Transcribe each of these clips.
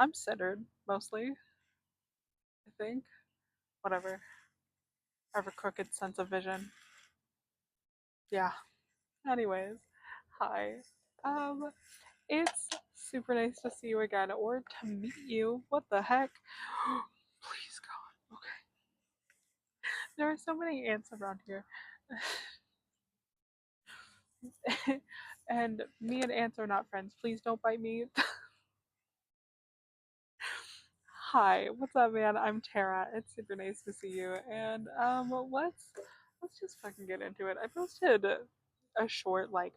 I'm centered mostly, I think. Whatever. I have a crooked sense of vision. Yeah. Anyways, hi. Um, it's super nice to see you again or to meet you. What the heck? Please God. There are so many ants around here. And me and ants are not friends. Please don't bite me. Hi, what's up, man? I'm Tara. It's super nice to see you. And let's just fucking get into it. I posted a short like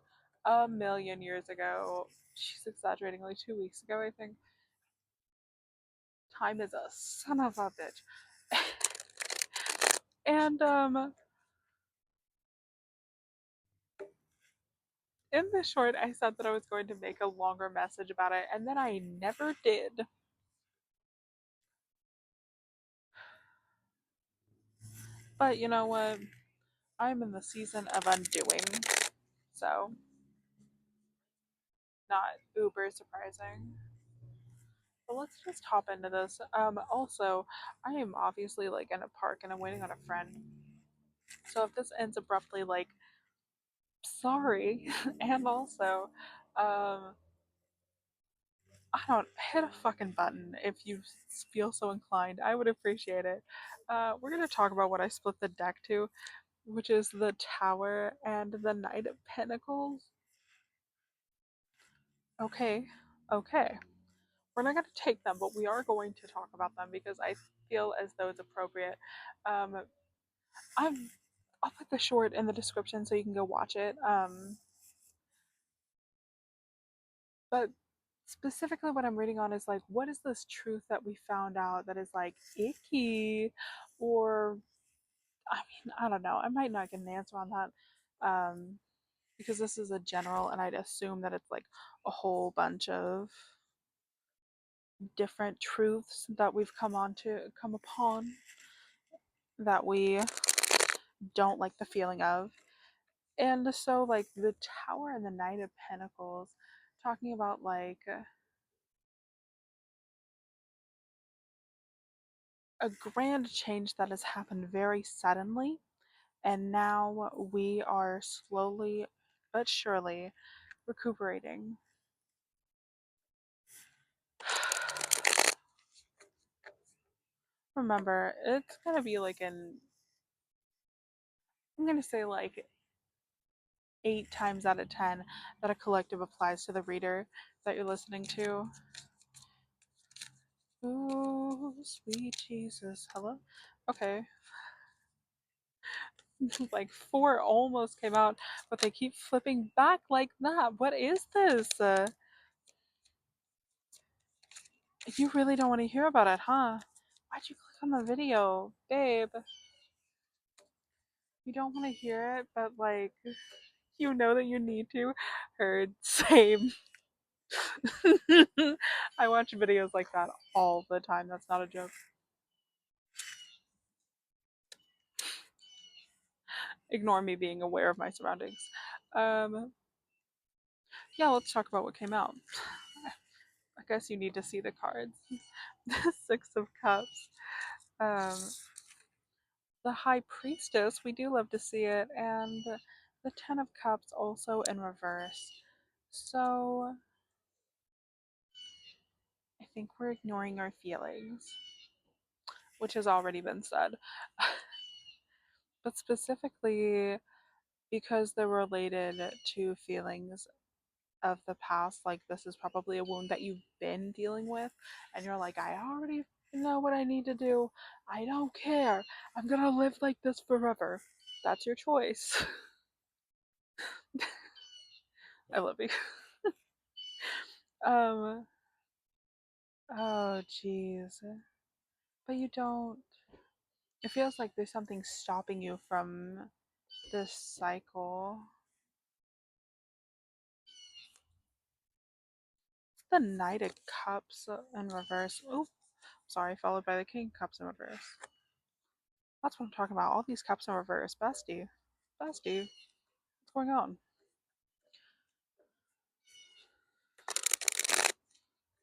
a million years ago. She's exaggerating, like 2 weeks ago, I think. Time is a son of a bitch. And in the short, I said that I was going to make a longer message about it, and then I never did. But you know what? I'm in the season of undoing, so not uber surprising. But let's just hop into this. Also, I am obviously like in a park and I'm waiting on a friend. So if this ends abruptly, like, sorry. And also, um, I don't hit a fucking button if you feel so inclined. I would appreciate it. We're gonna talk about what I split the deck to, which is the Tower and the Knight of Pentacles. Okay, okay. We're not going to take them, but we are going to talk about them because I feel as though it's appropriate. Um, I'm, I'll put the short in the description so you can go watch it. But specifically, what I'm reading on is like, what is this truth that we found out that is like icky, or I mean, I don't know. I might not get an answer on that. Because this is a general, and I'd assume that it's like a whole bunch of different truths that we've come upon that we don't like the feeling of. And so like the Tower and the Knight of Pentacles talking about like a grand change that has happened very suddenly, and now we are slowly but surely recuperating. Remember, it's going to be like I'm going to say like 8 times out of 10 that a collective applies to the reader that you're listening to. Ooh, sweet Jesus. Hello? Okay. Like 4 almost came out, but they keep flipping back like that. What is this? You really don't want to hear about it, huh? Why'd you click on the video? Babe, you don't want to hear it, but like, you know that you need to. Heard. Same. I watch videos like that all the time. That's not a joke. Ignore me being aware of my surroundings. Um, yeah, let's talk about what came out. I guess you need to see the cards. The Six of Cups. Um, the High Priestess, we do love to see it, and the Ten of Cups also in reverse. So I think we're ignoring our feelings, which has already been said. But specifically because they're related to feelings of the past, like this is probably a wound that you've been dealing with, and you're like, I already know what I need to do. I don't care. I'm gonna live like this forever. That's your choice. I love you. Um, oh jeez. But you don't. It feels like there's something stopping you from this cycle. The Knight of Cups in reverse. Oh, sorry, followed by the King of Cups in reverse. That's what I'm talking about. All these cups in reverse. Bestie. Bestie. What's going on?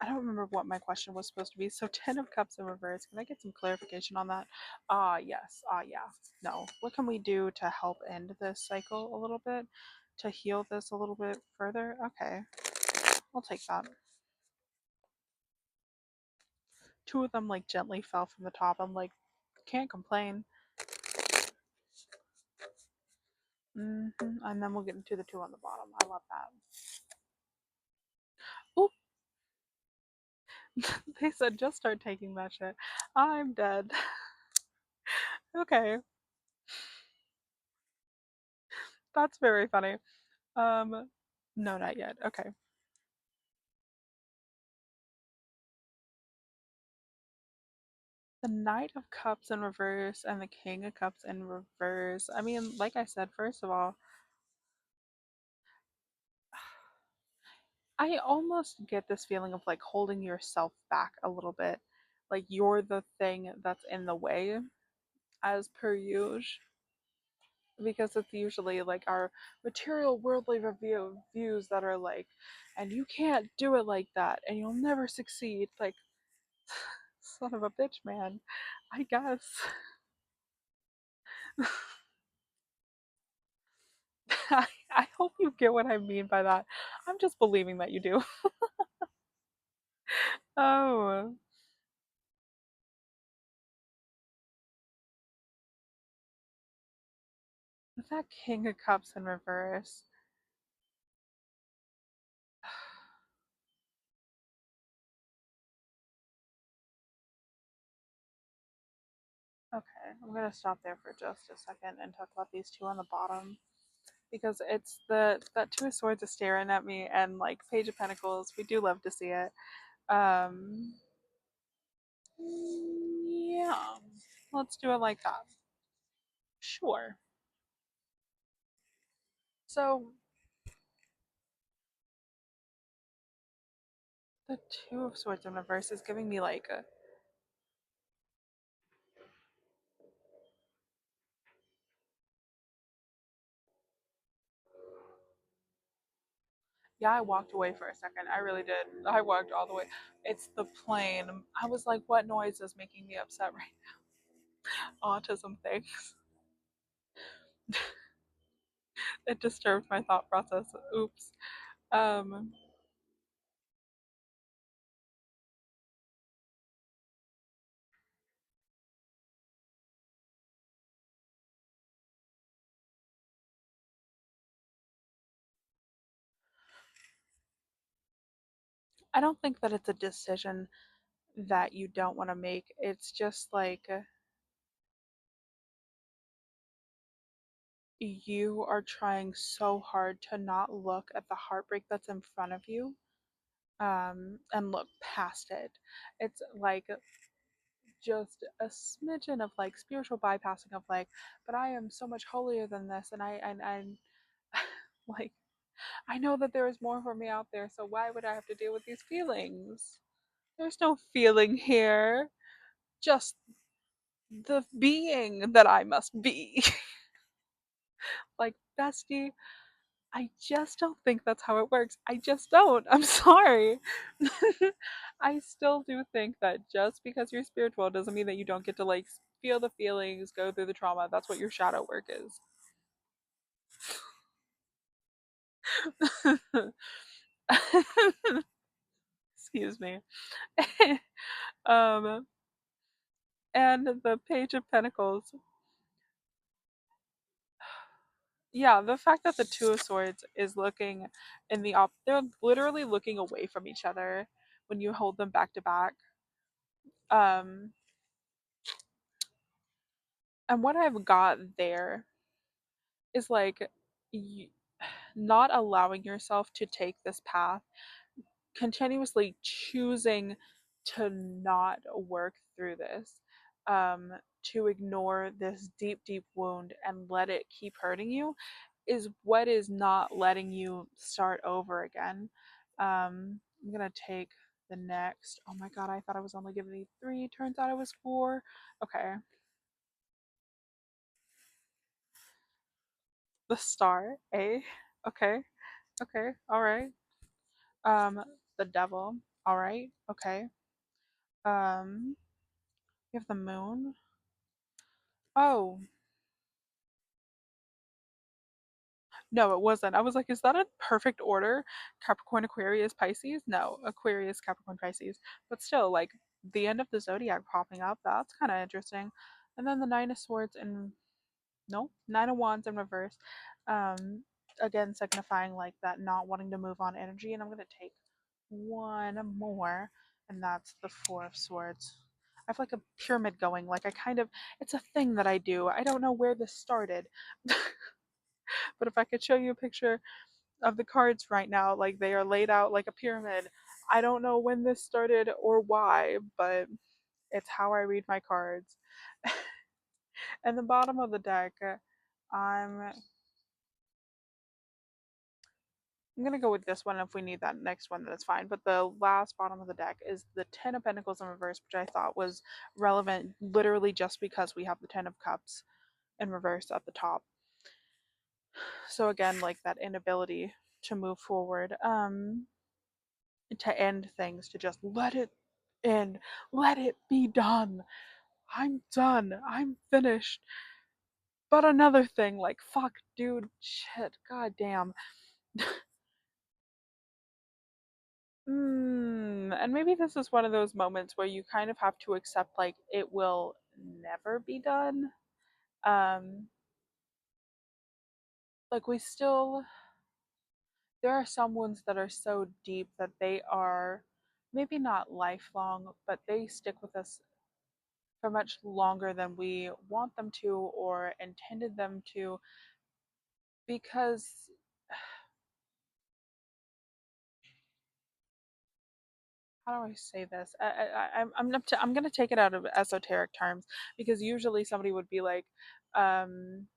I don't remember what my question was supposed to be. So Ten of Cups in reverse. Can I get some clarification on that? Ah, yes. Ah, yeah. No. What can we do to help end this cycle a little bit? To heal this a little bit further? Okay. I'll take that. Two of them like gently fell from the top. I'm like, can't complain. And then we'll get into the two on the bottom. I love that. Oop. They said just start taking that shit. I'm dead. Okay. That's very funny. No, not yet. Okay. The Knight of Cups in reverse and the King of Cups in reverse. I mean, like I said, first of all, I almost get this feeling of like holding yourself back a little bit. Like you're the thing that's in the way, as per usual. Because it's usually like our material worldly views that are like, and you can't do it like that, and you'll never succeed. Like, son of a bitch, man. I guess. I hope you get what I mean by that. I'm just believing that you do. Oh, that King of Cups in reverse. Okay, I'm gonna stop there for just a second and talk about these two on the bottom because it's the that Two of Swords is staring at me and like Page of Pentacles. We do love to see it. Um, yeah, let's do it like that. Sure. So the Two of Swords in reverse is giving me like a yeah, I walked away for a second. I really did. I walked all the way. It's the plane. I was like, what noise is making me upset right now? Autism things. It disturbed my thought process. Oops. Um, I don't think that it's a decision that you don't want to make. It's just like you are trying so hard to not look at the heartbreak that's in front of you and look past it. It's like just a smidgen of like spiritual bypassing of like, but I am so much holier than this, and I'm like, I know that there is more for me out there, so why would I have to deal with these feelings? There's no feeling here, just the being that I must be. Like, bestie, I just don't think that's how it works. I just don't. I'm sorry. I still do think that just because you're spiritual doesn't mean that you don't get to like feel the feelings, go through the trauma. That's what your shadow work is. Excuse me. um, and the Page of Pentacles. Yeah, the fact that the Two of Swords is looking in the they're literally looking away from each other when you hold them back to back. Um, and what I've got there is like y- not allowing yourself to take this path, continuously choosing to not work through this, to ignore this deep, deep wound and let it keep hurting you, is what is not letting you start over again. I'm gonna take the next. Oh my god, I thought I was only giving you three. Turns out it was four. Okay, the star. A. Okay. Okay. All right. Um, the devil. All right. Okay. Um, you have the moon. Oh, no, it wasn't. I was like, is that a perfect order? Capricorn, Aquarius, Pisces? No, Aquarius, Capricorn, Pisces. But still, like the end of the zodiac popping up, that's kind of interesting. And then the Nine of Swords and no, Nine of Wands in reverse. Um, again, signifying like that not wanting to move on energy. And I'm going to take one more, and that's the Four of Swords. I have like a pyramid going. Like, I kind of, it's a thing that I do. I don't know where this started. But if I could show you a picture of the cards right now, like they are laid out like a pyramid. I don't know when this started or why, but it's how I read my cards. And the bottom of the deck, I'm I'm gonna go with this one. If we need that next one, that's fine. But the last bottom of the deck is the Ten of Pentacles in reverse, which I thought was relevant literally just because we have the Ten of Cups in reverse at the top. So again, like that inability to move forward, to end things, to just let it end, let it be done. I'm done. I'm finished. But another thing, like fuck, dude, shit, goddamn. And maybe this is one of those moments where you kind of have to accept like it will never be done. Um, like we still, there are some wounds that are so deep that they are maybe not lifelong, but they stick with us for much longer than we want them to or intended them to, because how do I say this? I'm gonna take it out of esoteric terms because usually somebody would be like, um,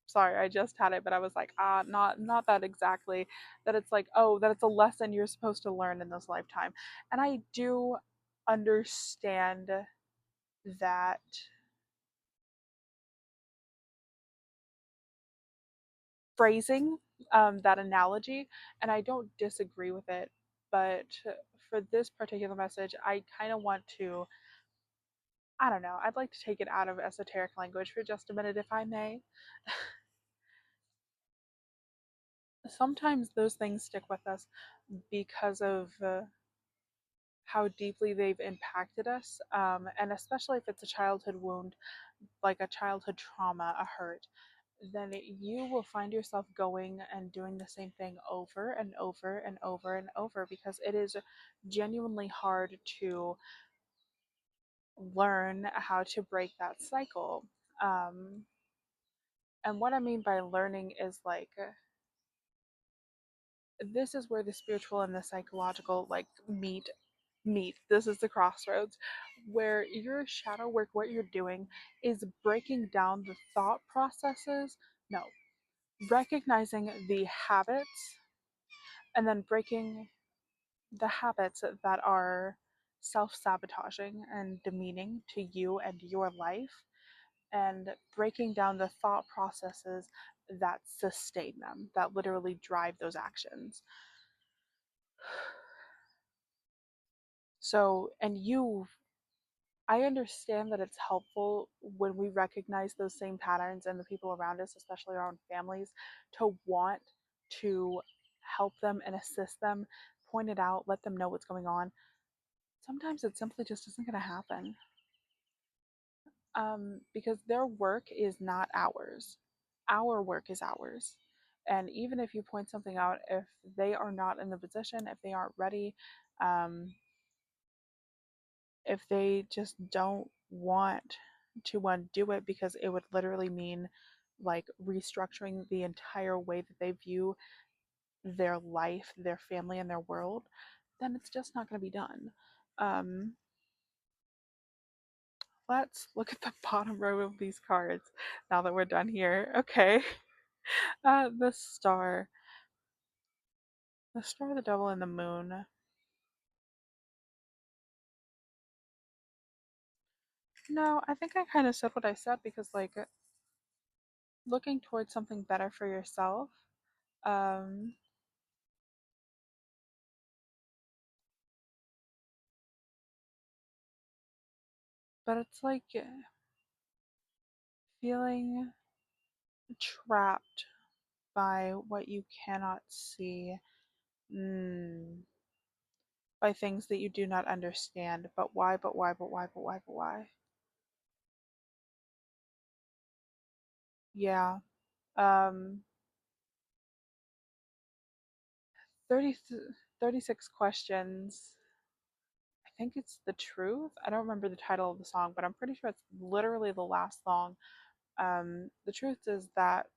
sorry, I just had it, but I was like, not that exactly. That it's like, oh, that it's a lesson you're supposed to learn in this lifetime, and I do understand that phrasing, that analogy, and I don't disagree with it, but for this particular message, I kind of want to. I don't know. I'd like to take it out of esoteric language for just a minute, if I may. Sometimes those things stick with us because of how deeply they've impacted us, and especially if it's a childhood wound, like a childhood trauma, a hurt, then you will find yourself going and doing the same thing over and over and over and over because it is genuinely hard to learn how to break that cycle. Um, and what I mean by learning is like this is where the spiritual and the psychological like meet. This is the crossroads where your shadow work, what you're doing is breaking down the thought processes. No, recognizing the habits and then breaking the habits that are self-sabotaging and demeaning to you and your life, and breaking down the thought processes that sustain them, that literally drive those actions. So, and you, I understand that it's helpful when we recognize those same patterns in the people around us, especially our own families, to want to help them and assist them, point it out, let them know what's going on. Sometimes it simply just isn't going to happen, because their work is not ours. Our work is ours. And even if you point something out, if they are not in the position, if they aren't ready, um, if they just don't want to undo it because it would literally mean like restructuring the entire way that they view their life, their family, and their world, then it's just not going to be done. Um, let's look at the bottom row of these cards now that we're done here. Okay. The star. The star, the devil, and the moon. No, I think I kind of said what I said because, like, looking towards something better for yourself. Um, But it's like feeling trapped by what you cannot see, mm, by things that you do not understand. But why, but why, but why, but why, but why? Yeah. Um, 30, 36 questions. I think it's The Truth. I don't remember the title of the song, but I'm pretty sure it's literally the last song. The truth is that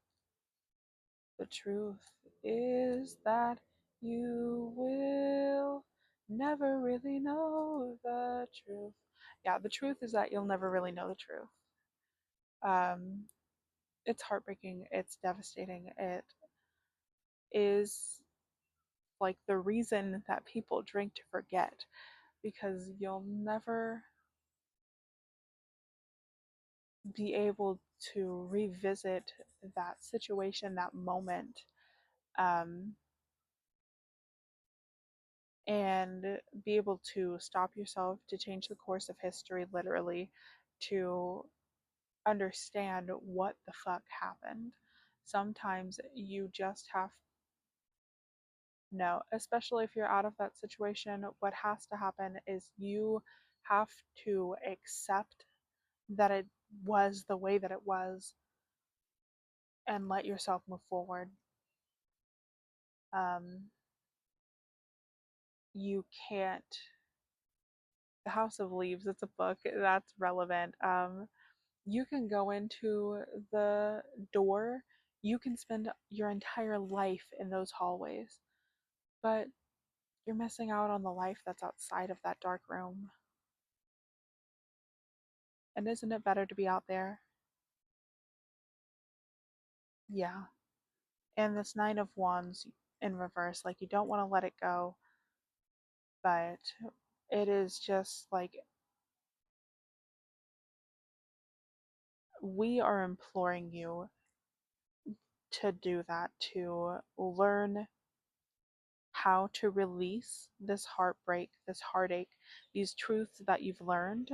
the truth is that you will never really know the truth. Yeah, the truth is that you'll never really know the truth. Um, it's heartbreaking. It's devastating. It is like the reason that people drink to forget because you'll never be able to revisit that situation, that moment, um, and be able to stop yourself, to change the course of history, literally, to understand what the fuck happened. Sometimes you just have no, especially if you're out of that situation, what has to happen is you have to accept that it was the way that it was and let yourself move forward. Um, you can't. The House of Leaves, it's a book that's relevant. You can go into the door, you can spend your entire life in those hallways, but you're missing out on the life that's outside of that dark room. And isn't it better to be out there? Yeah. And this Nine of Wands in reverse, like you don't want to let it go, but it is just like we are imploring you to do that, to learn how to release this heartbreak, this heartache, these truths that you've learned.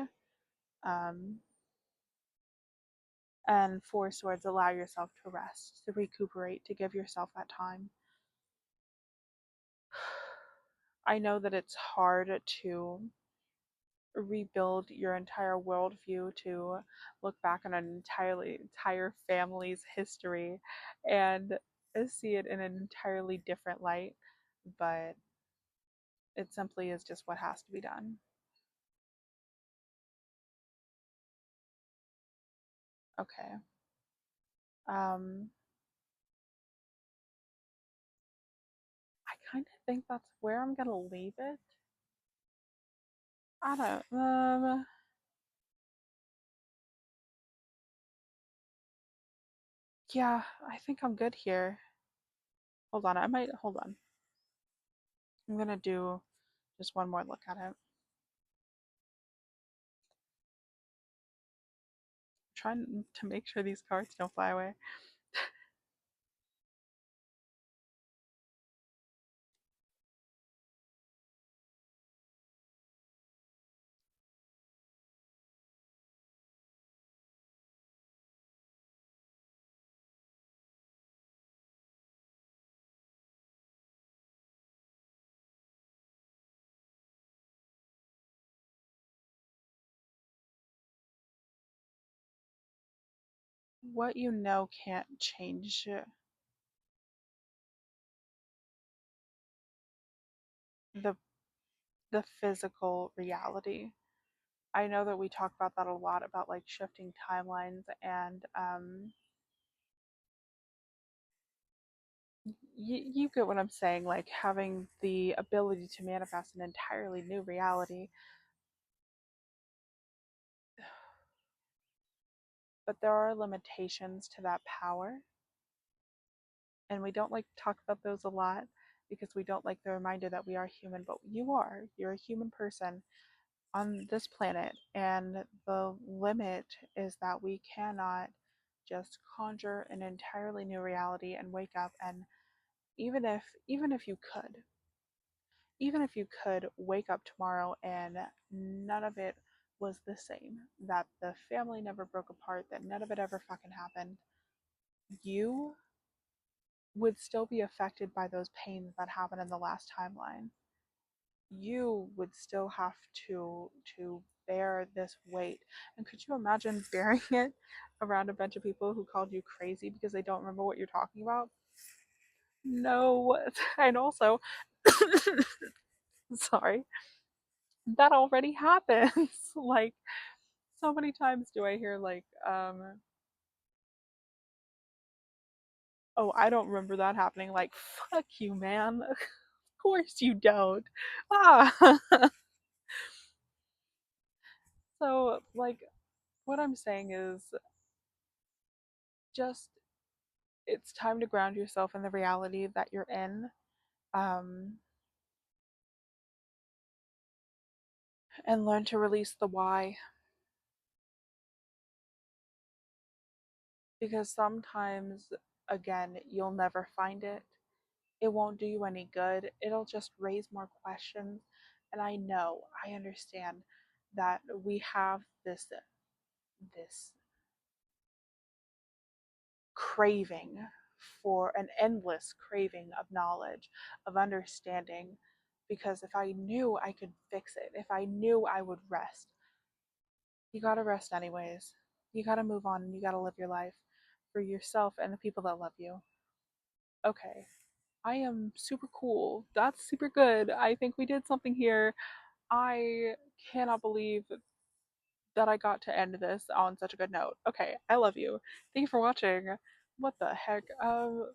Um, and Four Swords, allow yourself to rest, to recuperate, to give yourself that time. I know that it's hard to rebuild your entire worldview, to look back on an entire family's history and see it in an entirely different light, but it simply is just what has to be done. Okay. Um, I kind of think that's where I'm gonna leave it. I don't. Yeah, I think I'm good here. Hold on, I might hold on. I'm gonna do just one more look at it. Trying to make sure these cards don't fly away. What you know can't change the the physical reality. I know that we talk about that a lot about like shifting timelines and you get what I'm saying, like having the ability to manifest an entirely new reality. But there are limitations to that power, and we don't like to talk about those a lot because we don't like the reminder that we are human, but you're a human person on this planet, and the limit is that we cannot just conjure an entirely new reality and wake up and even if you could wake up tomorrow and none of it was the same, that the family never broke apart, that none of it ever fucking happened, you would still be affected by those pains that happened in the last timeline. You would still have to bear this weight. And could you imagine bearing it around a bunch of people who called you crazy because they don't remember what you're talking about? No. And also, sorry, that already happens. Like, so many times do I hear like, oh, I don't remember that happening. Like, fuck you, man. Of course you don't. Ah. So, like, what I'm saying is just it's time to ground yourself in the reality that you're in, um, and learn to release the why. Because sometimes, again, you'll never find it. It won't do you any good. It'll just raise more questions. And I know, I understand that we have this craving for an endless craving of knowledge, of understanding. Because if I knew I could fix it, if I knew I would rest, you gotta rest anyways. You gotta move on and you gotta live your life for yourself and the people that love you. Okay, I am super cool. That's super good. I think we did something here. I cannot believe that I got to end this on such a good note. Okay, I love you. Thank you for watching. What the heck? I'll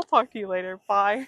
talk to you later. Bye.